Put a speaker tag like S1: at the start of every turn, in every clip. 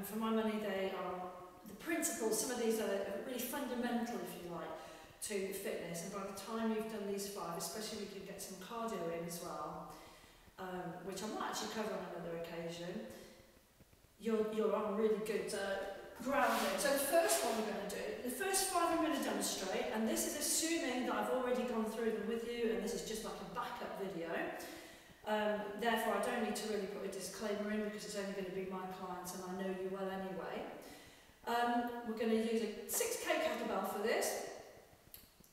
S1: and for my money they are the principles. Some of these are really fundamental, if you like, to fitness, and by the time you've done these 5, especially if you can get some cardio in as well, which I might actually cover on another occasion, you're on really good grounding. So the first one we're going to do, the first 5 I'm going to demonstrate, and this is assuming that I've already gone through them with you, and this is just like a backup video. Therefore, I don't need to really put a disclaimer in because it's only going to be my clients and I know you well anyway. We're going to use a 6K kettlebell for this.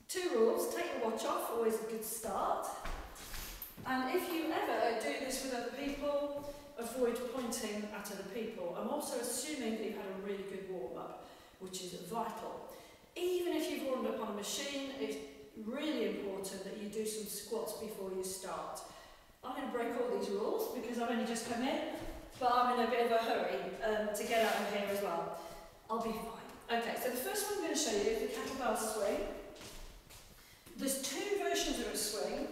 S1: 2 rules: take your watch off, always a good start. And if you ever do this with other people, avoid pointing at other people. I'm also assuming that you've had a really good warm-up, which is vital. Even if you've warmed up on a machine, it's really important that you do some squats before you start. I'm going to break all these rules because I've only just come in, but I'm in a bit of a hurry to get out of here as well. I'll be fine. Okay, so the first one I'm going to show you is the kettlebell swing. There's 2 versions of a swing.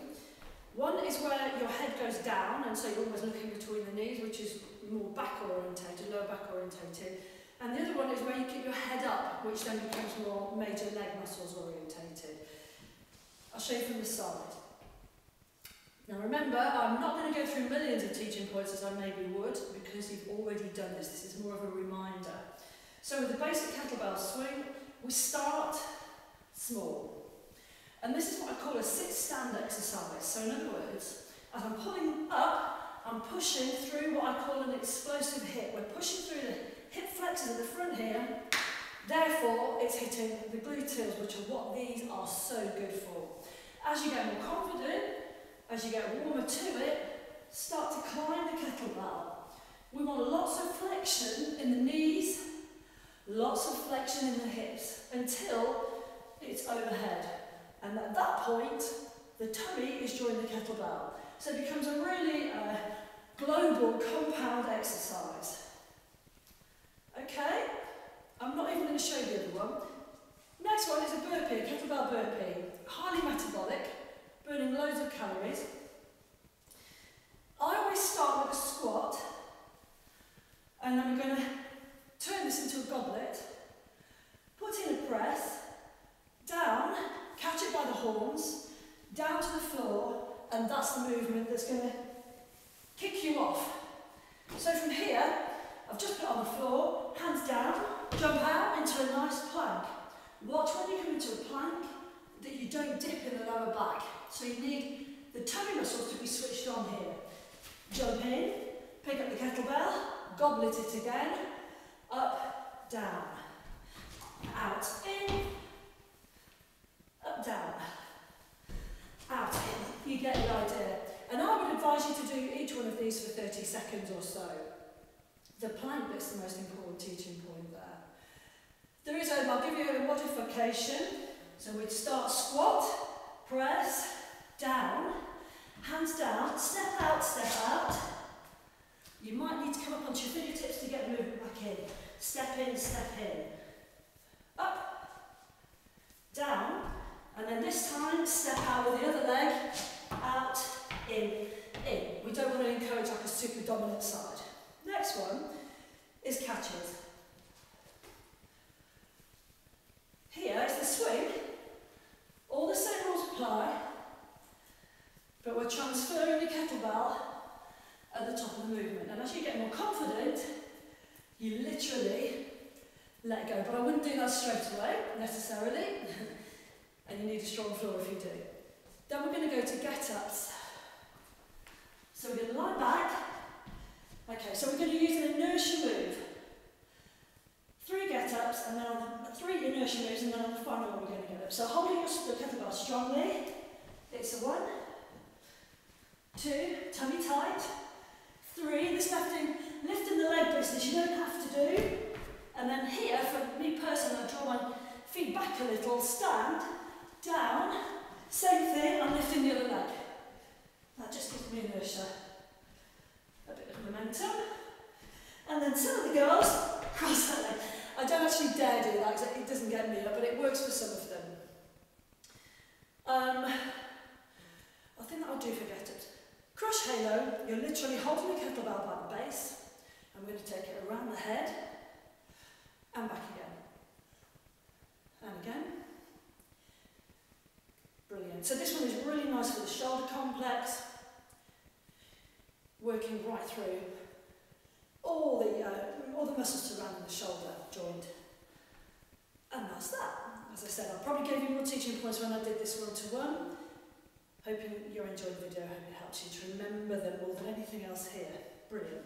S1: One is where your head goes down, and so you're almost looking between the knees, which is more back orientated, lower back orientated. And the other one is where you keep your head up, which then becomes more major leg muscles orientated. I'll show you from the side. Now remember, I'm not going to go through millions of teaching points as I maybe would, because you've already done this. This is more of a reminder. So with the basic kettlebell swing, we start small. And this is what I call a sit-stand exercise. So in other words, as I'm pulling up, I'm pushing through what I call an explosive hip. We're pushing through the hip flexors at the front here. Therefore, it's hitting the gluteals, which are what these are so good for. As you get more confident, as you get warmer to it, start to climb the kettlebell. We want lots of flexion in the knees, lots of flexion in the hips, until it's overhead. And at that point, the tummy is joining the kettlebell. So it becomes a really global compound exercise. Okay? I'm not even going to show you the other one. Next one is a burpee, a kettlebell burpee. Highly metabolic, burning loads of calories. I always start with a squat, and then we're going to turn this into a goblet, put in a press, down, catch it by the horns, down to the floor, and that's the movement that's going to kick you off. So from here, I've just put it on the floor, hands down, jump out into a nice plank. Watch when you come into a plank that you don't dip in the lower back. So you need the tummy muscles to be switched on here. Jump in, pick up the kettlebell, goblet it again, up, down, out, in, up, down, out, in. You get the idea. And I would advise you to do each one of these for 30 seconds or so. The plank bit's the most important teaching point there. There is I'll give you a modification. So we'd start squat, press, down, hands down, step out. You might need to come up onto your fingertips to get the movement back in. Step in, up, down, and then this time step out with the other leg, out, in. We don't want to encourage like a super dominant side. Next one is catches. Here is the swing. All the same rules apply, but we're transferring the kettlebell at the top of the movement. And as you get more confident, you literally let go. But I wouldn't do that straight away, necessarily. And you need a strong floor if you do. Then we're going to go to get-ups. So we're going to lie back. Okay, so we're going to use an inertia move. 3 get-ups, and then on the 3 inertia moves, and then on the final one we're going to get up. So holding your kettlebell strongly. It's a 1, 2, tummy tight. 3, this lifting the leg business you don't have to do. And then here, for me personally, I draw my feet back a little, stand, down, same thing, I'm lifting the other leg. That just gives me inertia. A bit of momentum. And then some of the girls, cross that leg. I don't actually dare do that because it doesn't get me up, but it works for some of them. I think that'll do for get-ups. Crush halo, you're literally holding the kettlebell by the base. I'm going to take it around the head, and back again. And again. Brilliant. So this one is really nice for the shoulder complex, working right through all the muscles surrounding the shoulder joint. And that's that. As I said, I probably gave you more teaching points when I did this one-to-one. Hoping you're enjoying the video. I hope it helps you to remember them more than anything else here. Brilliant.